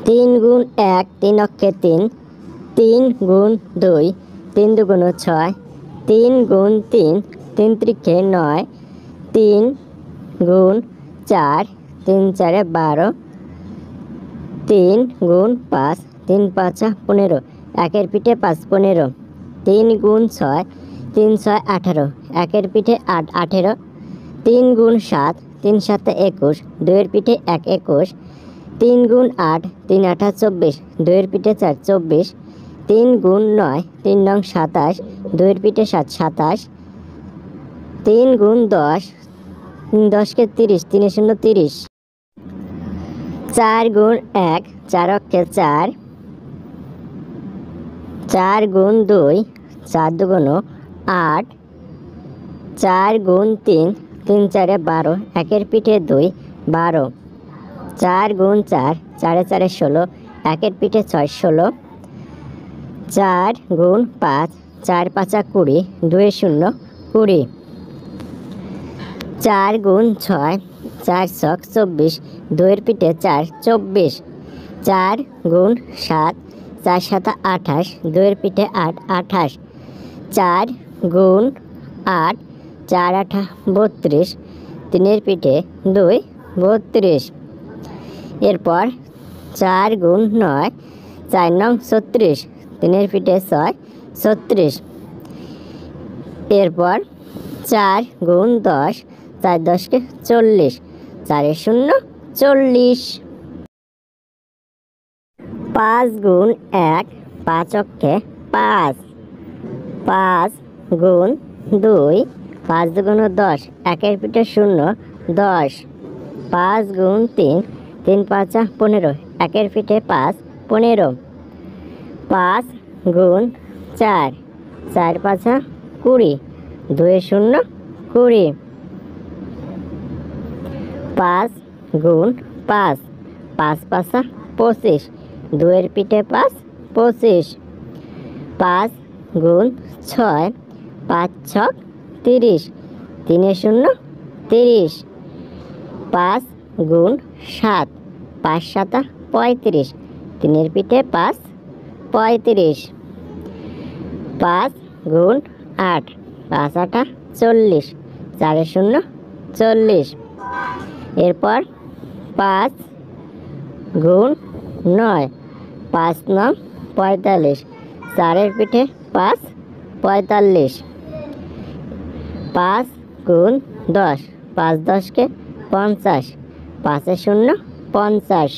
তিন গুণ এক, তিন অক্ষে তিন। তিন গুণ দুই, তিন দুগুণ ছয়। তিন গুণ তিন, তিন ত্রিকে নয়। তিন গুণ চার, তিন চারে 12। তিন গুণ পাঁচ, তিন পাঁচা 15। একের পিঠে 5 15। তিন গুণ ছয়, তিন ছয় 18। একের পিঠে 8 18। তিন গুণ সাত, তিন সাতে 21। দুইয়ের পিঠে 1 21। তিন গুণ আট, তিন আঠা 24। দুইয়ের পিঠে 4 24। তিন গুণ নয়, তিন নং 27। দুইয়ের পিঠে 7 27। তিন গুণ 10, 10কে 30, 3 শূন্য 30। চার গুণ এক, চার অক্ষে 4। চার গুণ দুই, চার দুগুণ 8। চার গুণ তিন, তিন চারে 12। একের পিঠে 2 12। চার গুণ চার, চারে চারে 16। একের পিঠে 6 16। চার গুণ পাঁচ, চার পাঁচা 20। দুয়ে শূন্য 20। চার গুণ ছয়, চার ছক 24। দুইয়ের পিঠে 4 24। চার গুণ সাত, চার সাতা 28। দুইয়ের পিঠে 8 28। চার গুণ আট, চার আঠা 32। তিনের পিঠে 2 32। এরপর চার গুণ নয়, 4 নং 36। তিনের পিঠে 6 36। এরপর চার গুণ 10, 4 10কে 40। চারে শূন্য 40। পাঁচ গুণ এক, 5 অক্ষে 5। পাঁচ গুণ দুই, 5 দুগুণ 10। একের পিঠে 0 10। পাঁচ গুণ তিন, তিন পাঁচা 15। একের পিঠে 5 15। পাঁচ গুণ চার, চার পাঁচা 20। দুয়ে শূন্য 20। পাঁচ গুণ পাঁচ, পাঁচ পাঁচা 25। দুয়ের পিঠে 5 25। পাঁচ গুণ ছয়, 5 ছক 30। তিনে শূন্য 30। পাঁচ গুণ সাত, 5 সাতা 35। তিনের পিঠে 5 35। পাঁচ গুণ আট, 5 আটা 40। চারে শূন্য 40। এরপর পাঁচ গুণ নয়, 5 নং 45। চারের পিঠে 5 45। পাঁচ গুণ 10, 5 10কে 50। পাঁচে শূন্য 50।